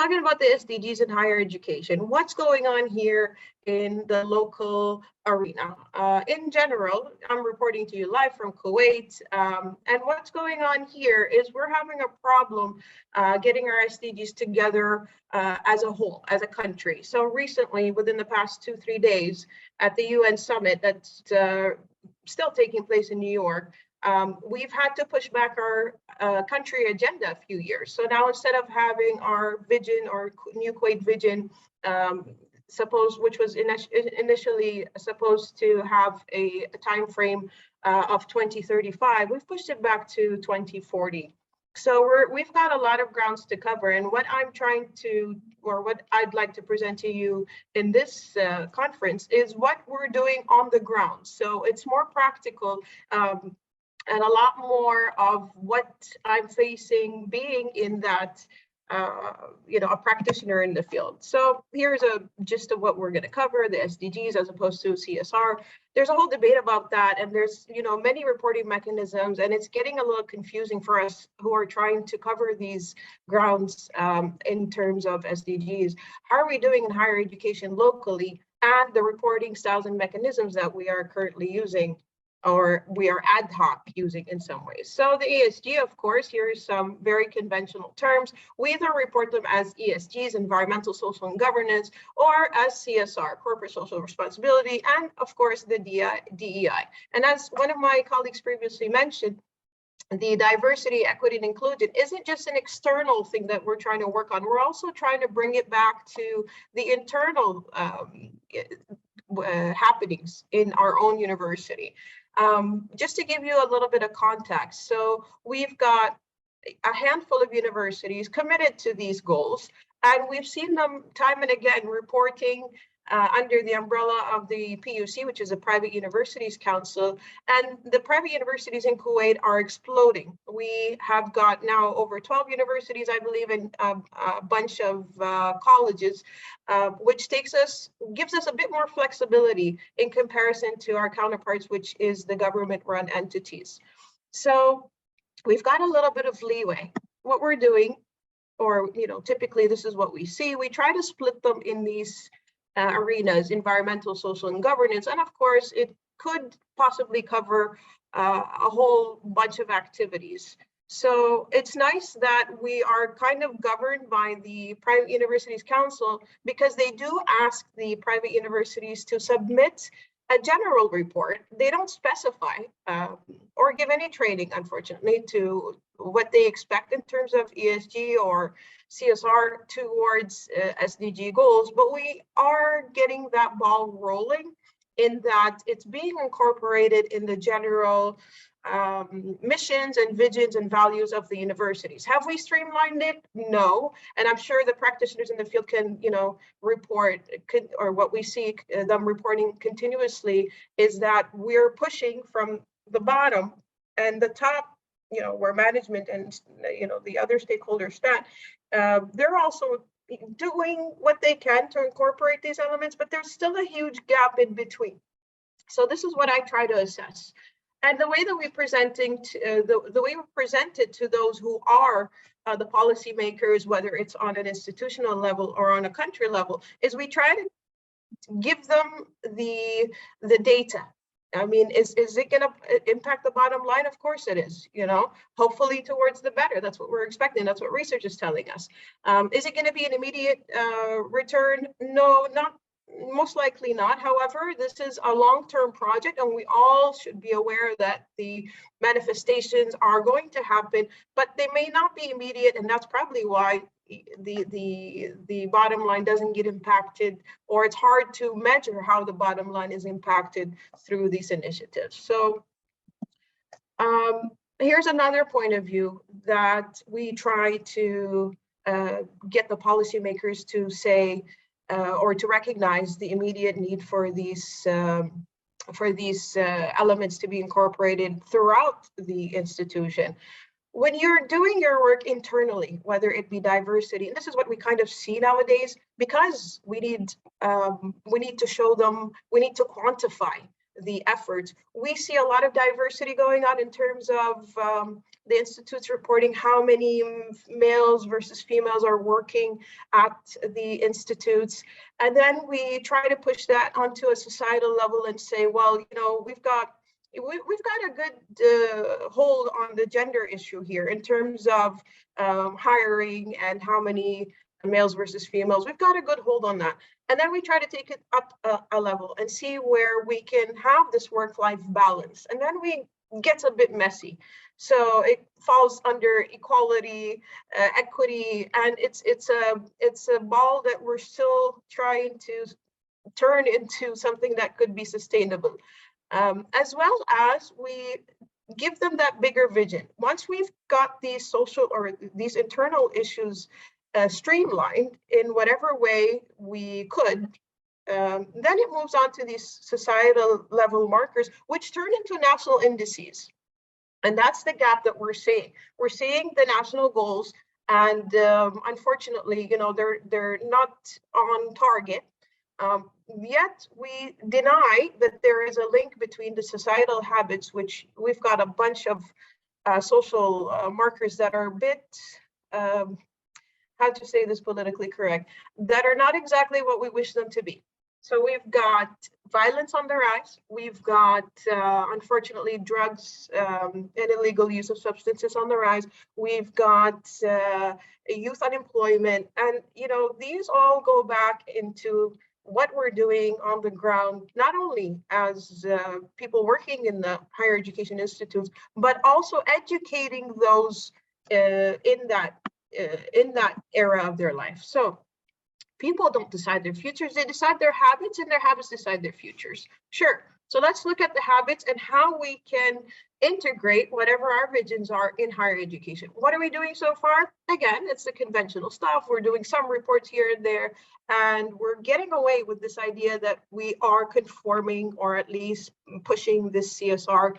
talking about the SDGs in higher education. What's going on here in the local arena? In general, I'm reporting to you live from Kuwait. And what's going on here is we're having a problem getting our SDGs together as a whole, as a country. So recently, within the past 2-3 days at the UN summit that's still taking place in New York, we've had to push back our country agenda a few years. So now instead of having our vision or new Kuwait vision, which was initially supposed to have a time frame of 2035, we've pushed it back to 2040. So we've got a lot of grounds to cover, and what I'm trying to, or what I'd like to present to you in this conference is what we're doing on the ground. So it's more practical and a lot more of what I'm facing being in that, a practitioner in the field. So here's a gist of what we're going to cover, the SDGs as opposed to CSR. There's a whole debate about that, and there's many reporting mechanisms, and it's getting a little confusing for us who are trying to cover these grounds in terms of SDGs. How are we doing in higher education locally, and the reporting styles and mechanisms that we are currently using, or we are ad hoc using in some ways. So the ESG, of course, here is some very conventional terms. We either report them as ESGs, environmental, social, and governance, or as CSR, corporate social responsibility, and of course the DEI. And as one of my colleagues previously mentioned, the diversity, equity, and inclusion isn't just an external thing that we're trying to work on. We're also trying to bring it back to the internal happenings in our own university. Just to give you a little bit of context, so we've got a handful of universities committed to these goals, and we've seen them time and again reporting under the umbrella of the PUC, which is a Private Universities Council, and the private universities in Kuwait are exploding. We have got now over 12 universities, I believe, and a bunch of colleges, which gives us a bit more flexibility in comparison to our counterparts, which is the government-run entities. So we've got a little bit of leeway. What we're doing, or typically this is what we see, we try to split them in these arenas: environmental, social, and governance. And of course, it could possibly cover a whole bunch of activities. So it's nice that we are kind of governed by the Private Universities Council, because they do ask the private universities to submit a general report. They don't specify or give any training, unfortunately, to what they expect in terms of ESG or CSR towards SDG goals, but we are getting that ball rolling in that it's being incorporated in the general missions and visions and values of the universities. Have we streamlined it? No. And I'm sure the practitioners in the field can, report, or what we see them reporting continuously is that we're pushing from the bottom, and the top, where management and, the other stakeholders stand, they're also doing what they can to incorporate these elements, but there's still a huge gap in between. So this is what I try to assess. And the way that we the way we present it to those who are the policymakers, whether it's on an institutional level or on a country level, is we try to give them the data. I mean, is it going to impact the bottom line? Of course it is, hopefully towards the better. That's what we're expecting. That's what research is telling us. Is it going to be an immediate return? No, most likely not. However, this is a long-term project, and we all should be aware that the manifestations are going to happen, but they may not be immediate, and that's probably why the bottom line doesn't get impacted, or it's hard to measure how the bottom line is impacted through these initiatives. So here's another point of view that we try to get the policymakers to say, or to recognize the immediate need for these elements to be incorporated throughout the institution. When you're doing your work internally, whether it be diversity, and this is what we kind of see nowadays, because we need to show them, we need to quantify the efforts. We see a lot of diversity going on in terms of the institutes reporting how many males versus females are working at the institutes. And then we try to push that onto a societal level and say, well, you know, we've got a good hold on the gender issue here in terms of hiring and how many males versus females. We've got a good hold on that. And then we try to take it up a level and see where we can have this work-life balance. And then we gets a bit messy. So it falls under equality, equity, and it's a ball that we're still trying to turn into something that could be sustainable. As well as we give them that bigger vision. Once we've got these social or these internal issues streamlined in whatever way we could, then it moves on to these societal level markers, which turn into national indices. And that's the gap that we're seeing. We're seeing the national goals, and unfortunately, you know, they're not on target. Yet we deny that there is a link between the societal habits, which we've got a bunch of social markers that are a bit, how to say this politically correct, that are not exactly what we wish them to be. So we've got violence on the rise. We've got, unfortunately, drugs and illegal use of substances on the rise. We've got youth unemployment. And, you know, these all go back into what we're doing on the ground, not only as people working in the higher education institutes, but also educating those in that era of their life. So people don't decide their futures, they decide their habits, and their habits decide their futures. Sure. So let's look at the habits and how we can integrate whatever our visions are in higher education. What are we doing so far? Again, it's the conventional stuff. We're doing some reports here and there, and we're getting away with this idea that we are conforming or at least pushing this CSR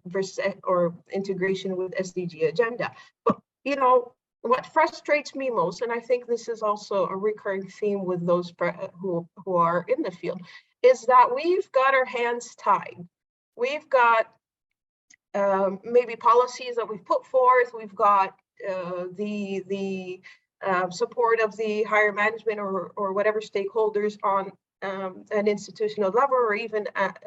versus or integration with SDG agenda. But, you know, what frustrates me most, and I think this is also a recurring theme with those who are in the field, is that we've got our hands tied. We've got maybe policies that we've put forth. We've got the support of the higher management or whatever stakeholders on an institutional level or even at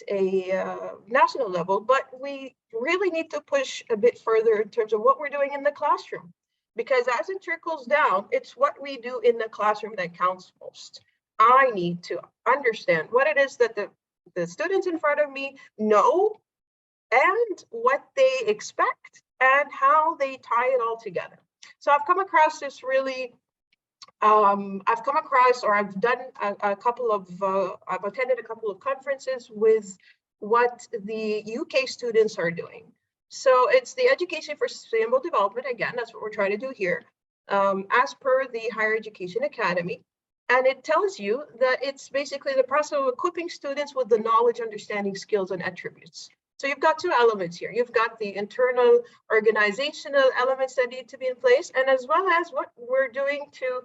a national level, but we really need to push a bit further in terms of what we're doing in the classroom, because as it trickles down, it's what we do in the classroom that counts most. I need to understand what it is that the students in front of me know and what they expect and how they tie it all together. So I've come across this really I've come across, or I've done a couple of, I've attended a couple of conferences with what the UK students are doing. So it's the Education for Sustainable Development. Again, that's what we're trying to do here, as per the Higher Education Academy. And it tells you that it's basically the process of equipping students with the knowledge, understanding, skills, and attributes. So you've got two elements here. You've got the internal organizational elements that need to be in place, and as well as what we're doing to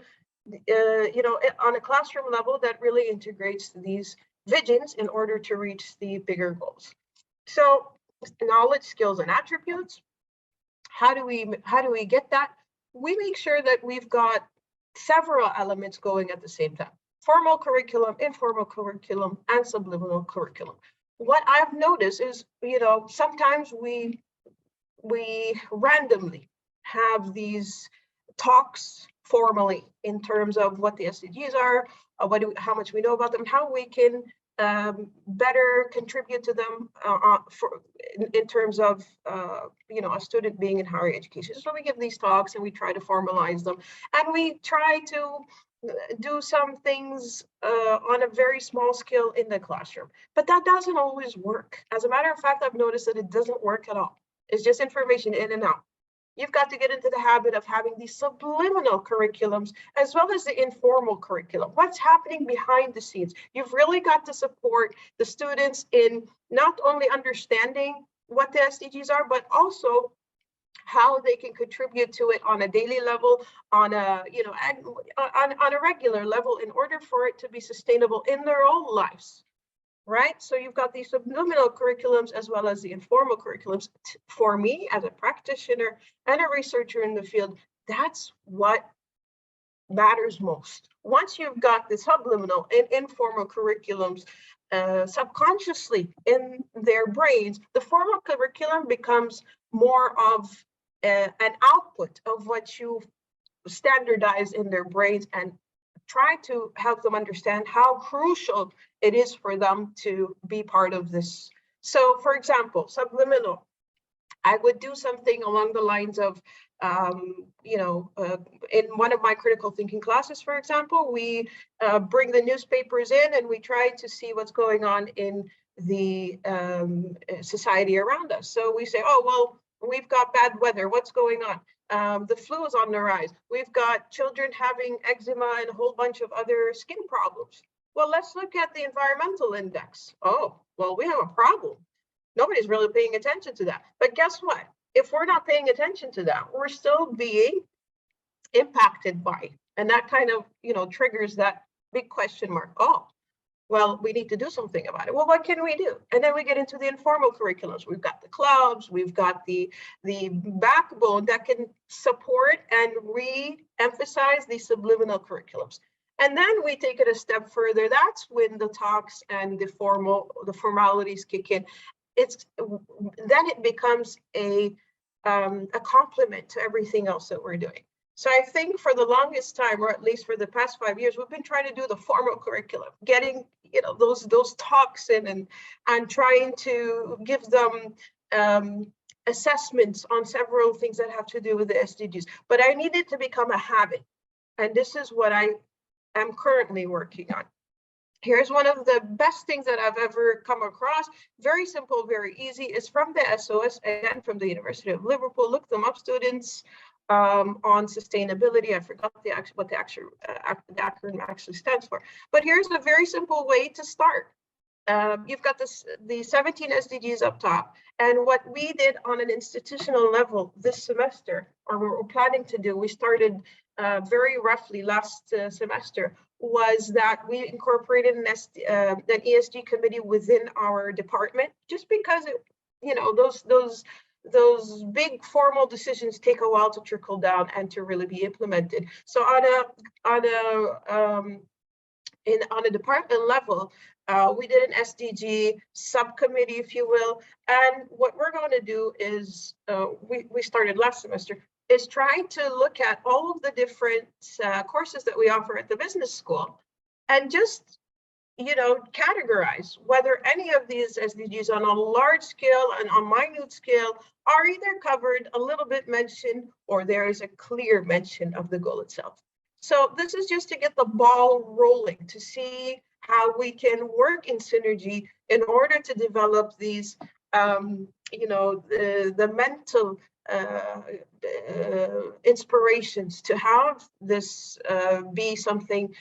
you know, on a classroom level that really integrates these visions in order to reach the bigger goals. So knowledge, skills, and attributes. How do we get that? We make sure that we've got several elements going at the same time: formal curriculum, informal curriculum, and subliminal curriculum. What I've noticed is, you know, sometimes we randomly have these talks formally in terms of what the SDGs are, how much we know about them, how we can better contribute to them in terms of you know, a student being in higher education. So we give these talks and we try to formalize them, and we try to do some things on a very small scale in the classroom, but that doesn't always work. As a matter of fact, I've noticed that it doesn't work at all. It's just information in and out. You've got to get into the habit of having these subliminal curriculums as well as the informal curriculum. What's happening behind the scenes? You've really got to support the students in not only understanding what the SDGs are, but also how they can contribute to it on a daily level, on a, you know, on a regular level, in order for it to be sustainable in their own lives. right? So you've got these subliminal curriculums as well as the informal curriculums. For me, as a practitioner and a researcher in the field, that's what matters most. Once you've got the subliminal and informal curriculums subconsciously in their brains, the formal curriculum becomes more of an output of what you standardize in their brains and try to help them understand how crucial it is for them to be part of this. So, for example, subliminal, I would do something along the lines of, in one of my critical thinking classes, for example, we bring the newspapers in and we try to see what's going on in the society around us. So we say, oh, well, we've got bad weather. What's going on? The flu is on the rise. We've got children having eczema and a whole bunch of other skin problems. Well, let's look at the environmental index. Oh, well, we have a problem. Nobody's really paying attention to that. But guess what? If we're not paying attention to that, we're still being impacted by it. And that kind of, triggers that big question mark. Oh, well, we need to do something about it. Well, what can we do? And then we get into the informal curriculums. We've got the clubs, we've got the backbone that can support and re-emphasize the subliminal curriculums. And then we take it a step further. That's when the talks and the formalities kick in. Then it becomes a complement to everything else that we're doing. So I think for the longest time, or at least for the past 5 years, we've been trying to do the formal curriculum, getting those talks in and trying to give them assessments on several things that have to do with the SDGs. But I need it to become a habit, and this is what I am currently working on. Here's one of the best things that I've ever come across. Very simple, very easy. It's from the SOS, again, from the University of Liverpool. Look them up, students, on sustainability. I forgot what the acronym actually stands for. But here's a very simple way to start. You've got the 17 SDGs up top. And what we did on an institutional level this semester, or we're planning to do, we started very roughly last semester, was that we incorporated an ESG committee within our department, just because those big formal decisions take a while to trickle down and to really be implemented. So on a department level, we did an SDG subcommittee, if you will. And what we're going to do is, we started last semester, is trying to look at all of the different courses that we offer at the business school and just, categorize whether any of these SDGs on a large scale and on minute scale are either covered, a little bit mentioned, or there is a clear mention of the goal itself. So this is just to get the ball rolling, to see how we can work in synergy in order to develop these, the mental inspirations to have this be something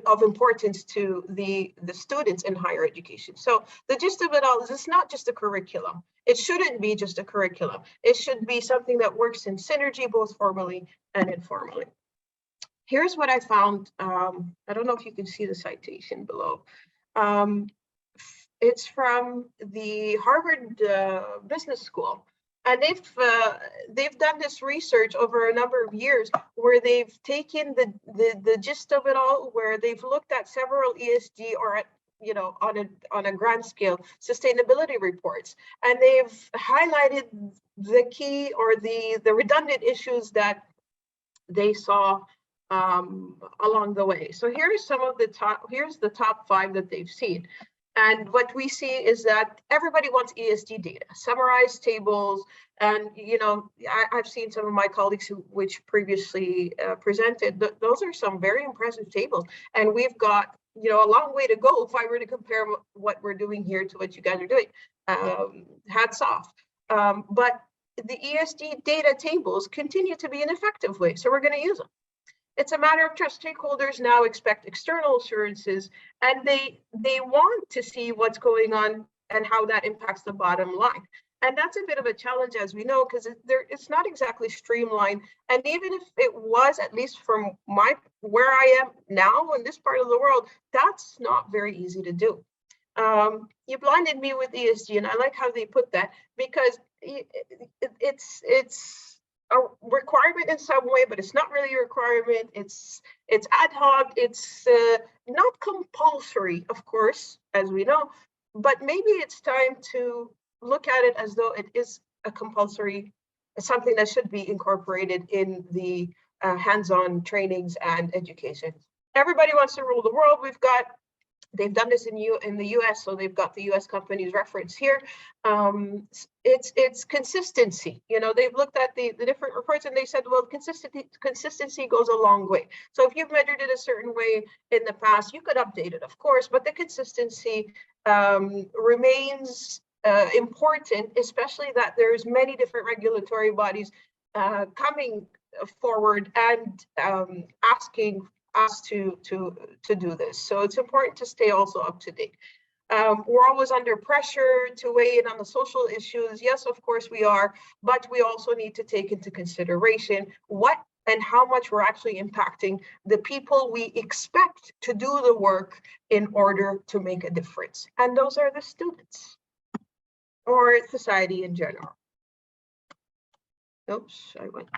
of importance to the students in higher education. So the gist of it all is it's not just a curriculum. It shouldn't be just a curriculum. It should be something that works in synergy, both formally and informally. Here's what I found. I don't know if you can see the citation below. It's from the Harvard Business School. And they've done this research over a number of years where they've taken the gist of it all, where they've looked at several ESG or on a grand scale sustainability reports, and they've highlighted the key or the redundant issues that they saw along the way. So here's the top 5 that they've seen. And what we see is that everybody wants ESG data, summarized tables. And, I've seen some of my colleagues which previously presented, those are some very impressive tables. And we've got, a long way to go if I were to compare what we're doing here to what you guys are doing. Hats off. But the ESG data tables continue to be an effective way. So we're going to use them. It's a matter of trust. Stakeholders now expect external assurances, and they want to see what's going on and how that impacts the bottom line. And that's a bit of a challenge, as we know, because it's not exactly streamlined. And even if it was, at least from where I am now in this part of the world, that's not very easy to do. You blinded me with ESG, and I like how they put that, because it's a requirement in some way, but it's not really a requirement. It's ad hoc. It's not compulsory, of course, as we know, but maybe it's time to look at it as though it is a compulsory, something that should be incorporated in the hands-on trainings and education. Everybody wants to rule the world. They've done this in the US, so they've got the US companies reference here. It's consistency. You know, they've looked at the different reports and they said, well, consistency goes a long way. So if you've measured it a certain way in the past, you could update it, of course, but the consistency remains important, especially that there's many different regulatory bodies coming forward and asking us to do this. So it's important to stay also up to date. We're always under pressure to weigh in on the social issues. Yes, of course we are, but we also need to take into consideration what and how much we're actually impacting the people we expect to do the work in order to make a difference. And those are the students or society in general. Oops, I went.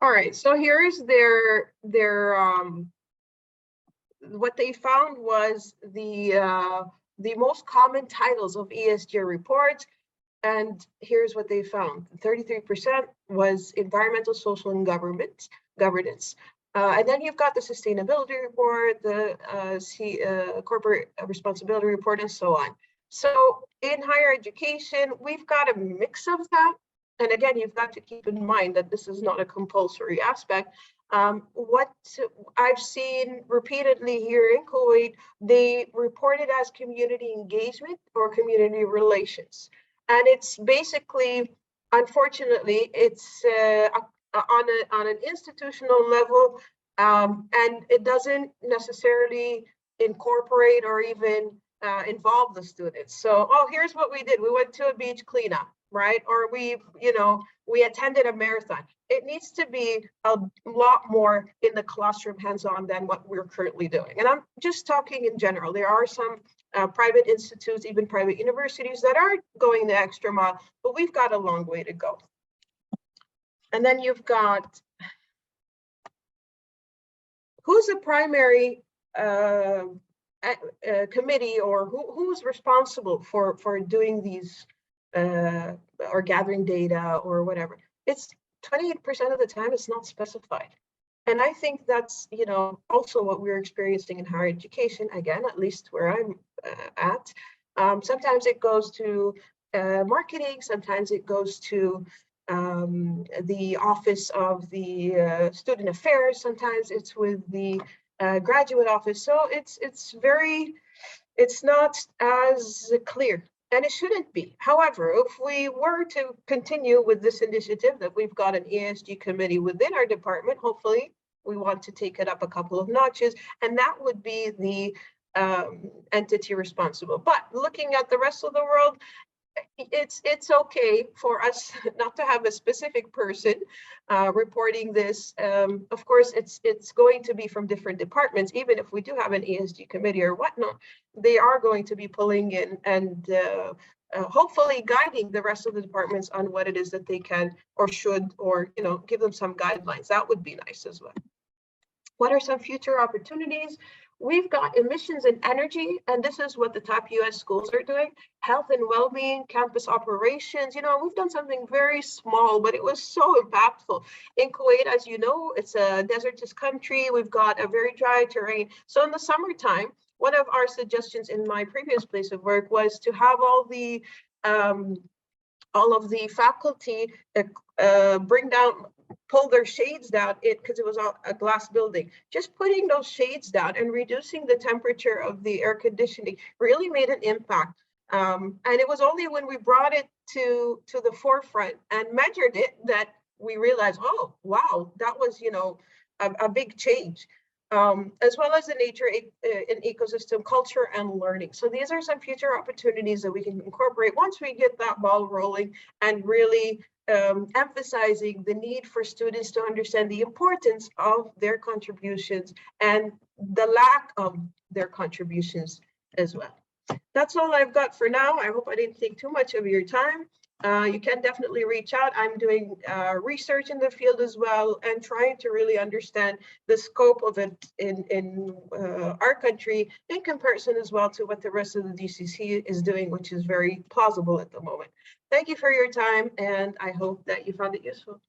All right, so here's their what they found was the most common titles of ESG reports, and here's what they found: 33% was environmental, social, and governance, and then you've got the sustainability report, the corporate responsibility report, and so on. So in higher education, we've got a mix of that. And again, you've got to keep in mind that this is not a compulsory aspect. What I've seen repeatedly here in Kuwait, they report it as community engagement or community relations. And it's basically, unfortunately, it's on an institutional level, and it doesn't necessarily incorporate or even involve the students. So, oh, here's what we did. We went to a beach cleanup, right? Or we attended a marathon. It needs to be a lot more in the classroom hands-on than what we're currently doing. And I'm just talking in general. There are some private institutes, even private universities, that are going the extra mile, but we've got a long way to go. And then you've got who's the primary committee, or who's responsible for doing these or gathering data or whatever. It's 28% of the time it's not specified. And I think that's, you know, also what we're experiencing in higher education, again, at least where I'm at. Sometimes it goes to marketing, sometimes it goes to the office of the student affairs, sometimes it's with the graduate office. So it's not as clear. And it shouldn't be. However, if we were to continue with this initiative that we've got an ESG committee within our department, hopefully we want to take it up a couple of notches, and that would be the entity responsible. But looking at the rest of the world, it's okay for us not to have a specific person reporting this. Of course, it's going to be from different departments. Even if we do have an ESG committee or whatnot, they are going to be pulling in and hopefully guiding the rest of the departments on what it is that they can or should, or give them some guidelines. That would be nice as well. What are some future opportunities? We've got emissions and energy, and this is what the top US schools are doing. Health and well-being, campus operations. We've done something very small, but it was so impactful. In Kuwait, as you know, it's a desertous country. We've got a very dry terrain. So in the summertime, one of our suggestions in my previous place of work was to have all of the faculty pull their shades down, because it was a glass building. Just putting those shades down and reducing the temperature of the air conditioning really made an impact. And it was only when we brought it to the forefront and measured it that we realized, oh, wow, that was, a big change. as well as the nature and ecosystem, culture, and learning. So these are some future opportunities that we can incorporate once we get that ball rolling, and really emphasizing the need for students to understand the importance of their contributions and the lack of their contributions as well. That's all I've got for now. I hope I didn't take too much of your time. You can definitely reach out. I'm doing research in the field as well, and trying to really understand the scope of it in our country in comparison as well to what the rest of the GCC is doing, which is very plausible at the moment. Thank you for your time, and I hope that you found it useful.